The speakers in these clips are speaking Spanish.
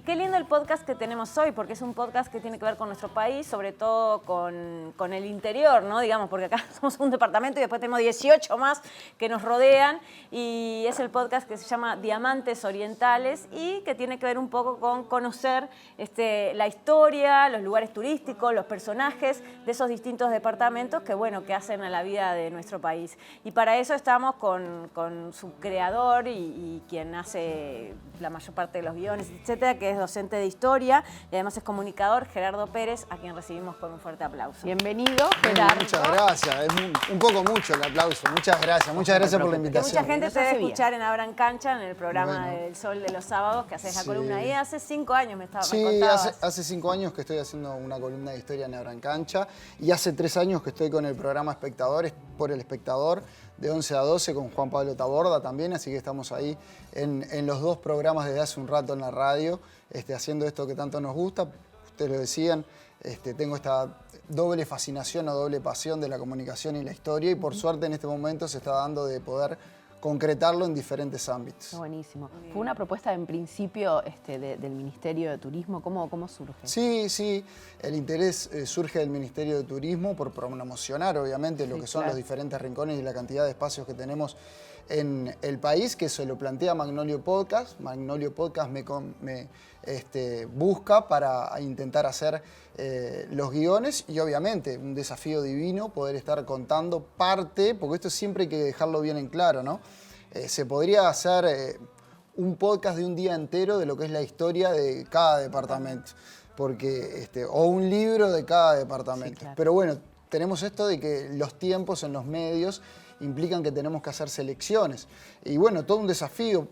qué lindo el podcast que tenemos hoy, porque es un podcast que tiene que ver con nuestro país, sobre todo con el interior, ¿no? Digamos, porque acá somos un departamento y después tenemos 18 más que nos rodean, y es el podcast que se llama Diamantes Orientales y que tiene que ver un poco con conocer la historia, los lugares turísticos, los personajes de esos distintos departamentos que, bueno, que hacen a la vida de nuestro país. Y para eso estamos con su creador y quien hace la mayor parte de los guiones, etcétera, que es docente de historia y además es comunicador, Gerardo Pérez, a quien recibimos con un fuerte aplauso. Bienvenido, Gerardo. Muchas gracias, es un poco mucho el aplauso. Muchas gracias por la invitación. Mucha gente te debe escuchar en Abran Cancha, en el programa del Sol de los sábados, que haces la columna ahí. Hace 5 años me contabas. Sí, hace 5 años que estoy haciendo una columna de historia en Abran Cancha y hace 3 años que estoy con el programa Espectadores por el Espectador, de 11 a 12 con Juan Pablo Taborda también, así que estamos ahí en los 2 programas desde hace un rato en la radio, haciendo esto que tanto nos gusta. Ustedes lo decían, tengo esta doble fascinación o doble pasión de la comunicación y la historia y por suerte en este momento se está dando de poder concretarlo en diferentes ámbitos. Buenísimo. ¿Fue una propuesta en principio del Ministerio de Turismo? ¿Cómo surge? Sí, el interés surge del Ministerio de Turismo por promocionar obviamente lo que son los diferentes rincones y la cantidad de espacios que tenemos en el país, que se lo plantea Magnolio Podcast. Magnolio Podcast me busca para intentar hacer los guiones y obviamente un desafío divino poder estar contando parte, porque esto siempre hay que dejarlo bien en claro, ¿no? Se podría hacer un podcast de un día entero de lo que es la historia de cada departamento, porque, o un libro de cada departamento. Sí, claro. Pero bueno, tenemos esto de que los tiempos en los medios implican que tenemos que hacer selecciones. Y bueno, todo un desafío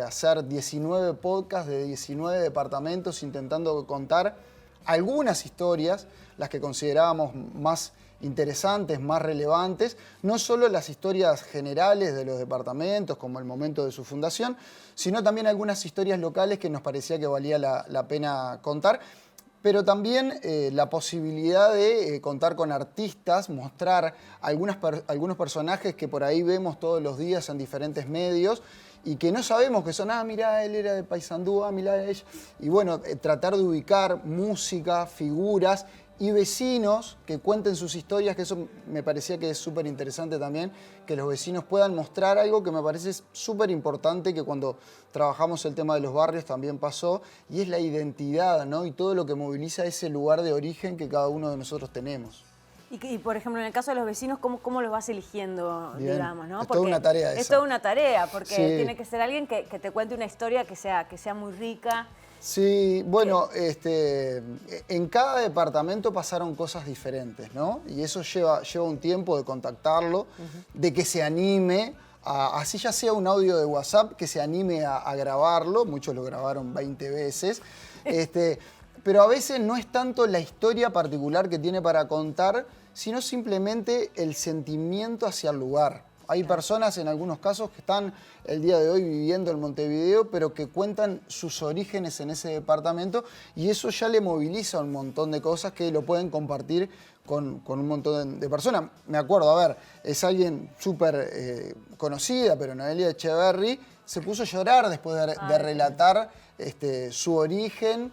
hacer 19 podcasts de 19 departamentos intentando contar algunas historias, las que considerábamos más interesantes, más relevantes, no solo las historias generales de los departamentos, como el momento de su fundación, sino también algunas historias locales que nos parecía que valía la pena contar, pero también la posibilidad de contar con artistas, mostrar algunos personajes que por ahí vemos todos los días en diferentes medios y que no sabemos que son, mirá, él era de Paysandú, mirá ella. Y bueno, tratar de ubicar música, figuras y vecinos que cuenten sus historias, que eso me parecía que es súper interesante también, que los vecinos puedan mostrar algo que me parece súper importante, que cuando trabajamos el tema de los barrios también pasó, y es la identidad, ¿no? Y todo lo que moviliza ese lugar de origen que cada uno de nosotros tenemos. Y por ejemplo, en el caso de los vecinos, ¿cómo los vas eligiendo, Bien, digamos, ¿no? Es toda una tarea esa. Es toda una tarea, porque tiene que ser alguien que te cuente una historia que sea muy rica. Sí, bueno, en cada departamento pasaron cosas diferentes, ¿no? Y eso lleva un tiempo de contactarlo, de que se anime, así ya sea un audio de WhatsApp, que se anime a grabarlo, muchos lo grabaron 20 veces, pero a veces no es tanto la historia particular que tiene para contar, sino simplemente el sentimiento hacia el lugar. Hay personas en algunos casos que están el día de hoy viviendo en Montevideo, pero que cuentan sus orígenes en ese departamento y eso ya le moviliza un montón de cosas que lo pueden compartir con un montón de personas. Me acuerdo, es alguien súper conocida, pero Noelia Echeverry se puso a llorar después de relatar su origen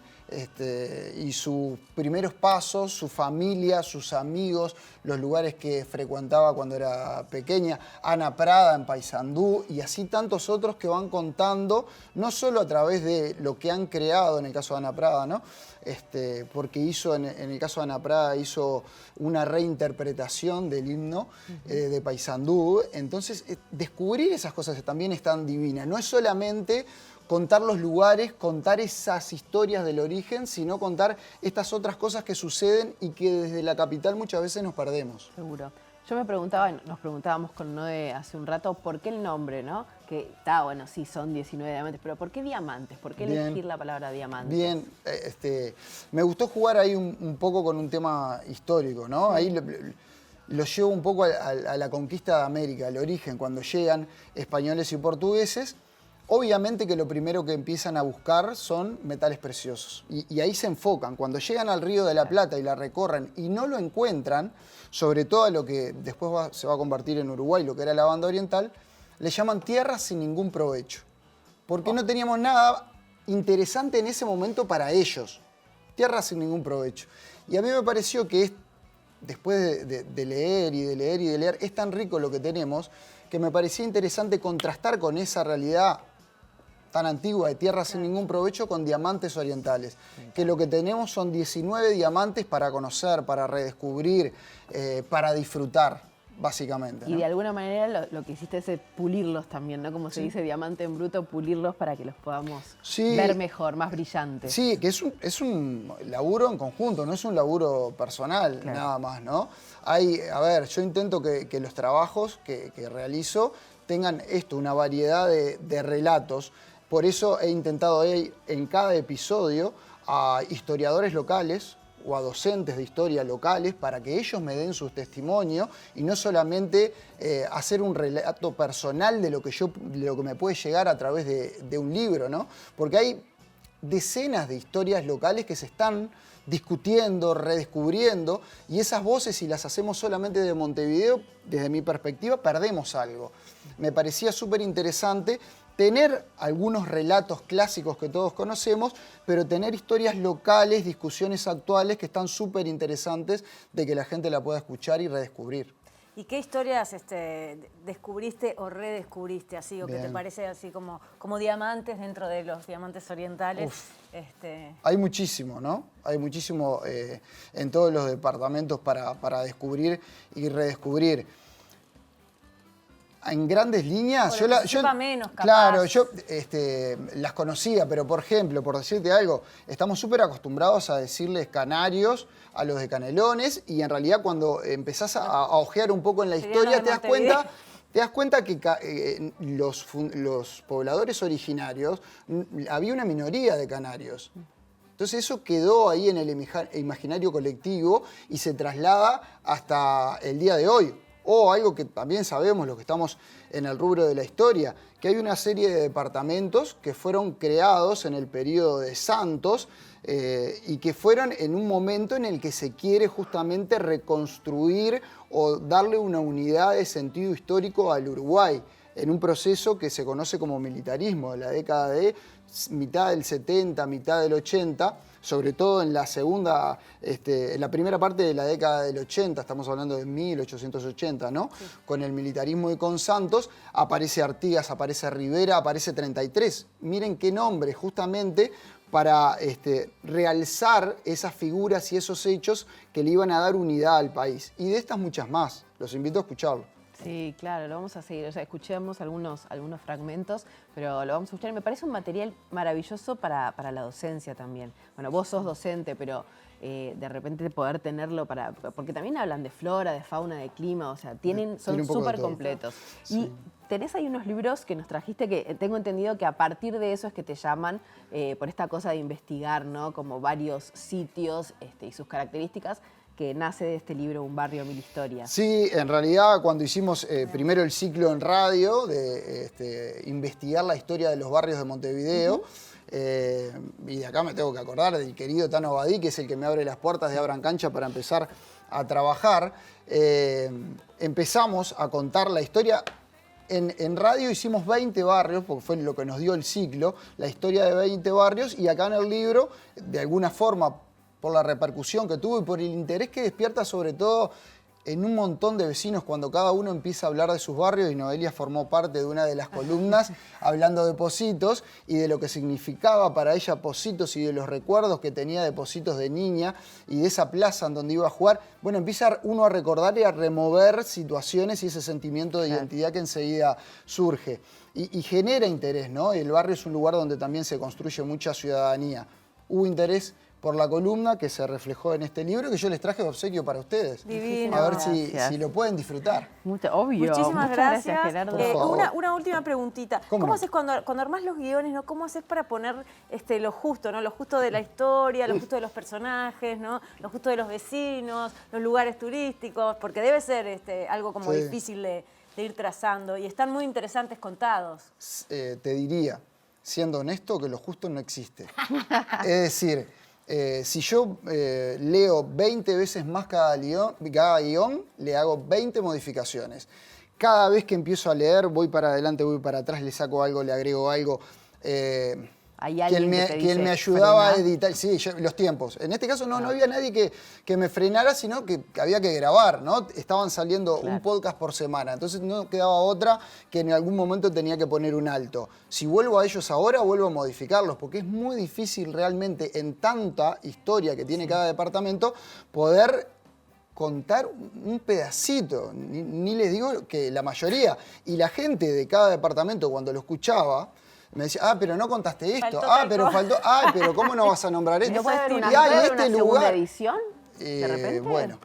y sus primeros pasos, su familia, sus amigos, los lugares que frecuentaba cuando era pequeña, Ana Prada en Paysandú y así tantos otros que van contando, no solo a través de lo que han creado en el caso de Ana Prada, ¿no? Porque en el caso de Ana Prada hizo una reinterpretación del himno de Paysandú, entonces descubrir esas cosas también es tan divina, no es solamente contar los lugares, contar esas historias del origen, sino contar estas otras cosas que suceden y que desde la capital muchas veces nos perdemos. Seguro. Yo nos preguntábamos con Noé hace un rato, ¿por qué el nombre, no? Que está, bueno, sí, son 19 diamantes, pero ¿por qué diamantes? ¿Por qué elegir la palabra diamantes? Bien, me gustó jugar ahí un poco con un tema histórico, ¿no? Sí. Ahí lo llevo un poco a la conquista de América, al origen, cuando llegan españoles y portugueses. Obviamente que lo primero que empiezan a buscar son metales preciosos y ahí se enfocan. Cuando llegan al Río de la Plata y la recorren y no lo encuentran, sobre todo a lo que después se va a convertir en Uruguay, lo que era la banda oriental, le llaman tierras sin ningún provecho. Porque no teníamos nada interesante en ese momento para ellos. Tierra sin ningún provecho. Y a mí me pareció que después de leer y de leer y de leer, es tan rico lo que tenemos que me parecía interesante contrastar con esa realidad tan antigua de Tierra sin ningún provecho con Diamantes Orientales. Que lo que tenemos son 19 diamantes para conocer, para redescubrir, para disfrutar, básicamente, ¿no? Y de alguna manera lo que hiciste es pulirlos también, ¿no? Como se dice diamante en bruto, pulirlos para que los podamos ver mejor, más brillantes. Sí, que es un laburo en conjunto, no es un laburo personal nada más, ¿no? A ver, yo intento que los trabajos que realizo tengan una variedad de relatos. Por eso he intentado en cada episodio a historiadores locales o a docentes de historia locales para que ellos me den sus testimonios y no solamente hacer un relato personal de lo que me puede llegar a través de un libro, ¿no? Porque hay decenas de historias locales que se están discutiendo, redescubriendo, y esas voces, si las hacemos solamente de Montevideo, desde mi perspectiva, perdemos algo. Me parecía súper interesante tener algunos relatos clásicos que todos conocemos, pero tener historias locales, discusiones actuales que están súper interesantes de que la gente la pueda escuchar y redescubrir. ¿Y qué historias descubriste o redescubriste así, o que te parece así como diamantes dentro de los diamantes orientales? Hay muchísimo, ¿no? Hay muchísimo en todos los departamentos para descubrir y redescubrir. En grandes líneas, menos, capaz. Claro, yo las conocía, pero por ejemplo, por decirte algo, estamos súper acostumbrados a decirles canarios a los de Canelones, y en realidad cuando empezás a ojear un poco en la historia te das cuenta que los pobladores originarios, había una minoría de canarios. Entonces eso quedó ahí en el imaginario colectivo y se traslada hasta el día de hoy. O algo que también sabemos, los que estamos en el rubro de la historia, que hay una serie de departamentos que fueron creados en el periodo de Santos y que fueron en un momento en el que se quiere justamente reconstruir o darle una unidad de sentido histórico al Uruguay, en un proceso que se conoce como militarismo, de la década de mitad del 70, mitad del 80, sobre todo en en la primera parte de la década del 80, estamos hablando de 1880, ¿no? Sí. Con el militarismo y con Santos, aparece Artigas, aparece Rivera, aparece 33. Miren qué nombre, justamente para realzar esas figuras y esos hechos que le iban a dar unidad al país. Y de estas muchas más, los invito a escucharlo. Sí, claro, lo vamos a seguir. O sea, escuchamos algunos fragmentos, pero lo vamos a escuchar. Me parece un material maravilloso para la docencia también. Bueno, vos sos docente, pero de repente poder tenerlo porque también hablan de flora, de fauna, de clima, o sea, son súper completos. Sí. Y tenés ahí unos libros que nos trajiste que tengo entendido que a partir de eso es que te llaman por esta cosa de investigar, ¿no? Como varios sitios y sus características, que nace de este libro, Un barrio, mil historias. Sí, en realidad cuando hicimos primero el ciclo en radio de investigar la historia de los barrios de Montevideo, y de acá me tengo que acordar del querido Tano Badí, que es el que me abre las puertas de Abran Cancha para empezar a trabajar, empezamos a contar la historia. En radio hicimos 20 barrios, porque fue lo que nos dio el ciclo, la historia de 20 barrios, y acá en el libro, de alguna forma, por la repercusión que tuvo y por el interés que despierta sobre todo en un montón de vecinos cuando cada uno empieza a hablar de sus barrios, y Noelia formó parte de una de las columnas hablando de Pocitos y de lo que significaba para ella Pocitos y de los recuerdos que tenía de Pocitos de niña y de esa plaza en donde iba a jugar. Bueno, empieza uno a recordar y a remover situaciones y ese sentimiento de identidad que enseguida surge y genera interés, ¿no? El barrio es un lugar donde también se construye mucha ciudadanía. Hubo interés por la columna que se reflejó en este libro que yo les traje de obsequio para ustedes. Divino. A ver si lo pueden disfrutar. Obvio. Muchísimas gracias, Gerardo. Una última preguntita. ¿Cómo haces cuando armás los guiones, ¿no? ¿Cómo haces para poner lo justo, ¿no? Lo justo de la historia, lo justo de los personajes, ¿no? Lo justo de los vecinos, los lugares turísticos, porque debe ser algo como difícil de ir trazando, y están muy interesantes contados. Te diría, siendo honesto, que lo justo no existe. Es decir, si yo leo 20 veces más cada guión, le hago 20 modificaciones. Cada vez que empiezo a leer, voy para adelante, voy para atrás, le saco algo, le agrego algo. hay alguien que te dice, quien me ayudaba frena. a editar, sí, los tiempos. En este caso no había nadie que me frenara, sino que había que grabar, ¿no? Estaban saliendo un podcast por semana, entonces no quedaba otra que en algún momento tenía que poner un alto. Si vuelvo a ellos ahora, vuelvo a modificarlos, porque es muy difícil realmente en tanta historia que tiene cada departamento poder contar un pedacito, ni les digo que la mayoría. Y la gente de cada departamento cuando lo escuchaba, me decía, pero no contaste esto, pero faltó, pero ¿cómo no vas a nombrar esto? ¿No puede haber una, Y, ¿puede haber este una segunda lugar, edición? ¿De repente? bueno,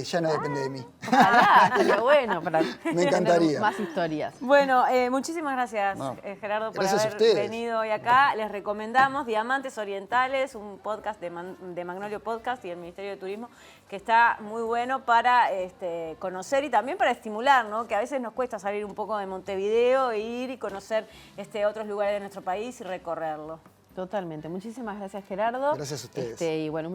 ya no depende de mí. Ojalá, sería bueno para Me encantaría. tener más historias. Bueno, muchísimas gracias, Gerardo, por Gracias a haber ustedes. venido hoy acá. Les recomendamos Diamantes Orientales, un podcast de Magnolio Podcast y el Ministerio de Turismo, que está muy bueno para conocer y también para estimular, ¿no? Que a veces nos cuesta salir un poco de Montevideo e ir y conocer otros lugares de nuestro país y recorrerlo. Totalmente. Muchísimas gracias, Gerardo. Gracias a ustedes. Y bueno,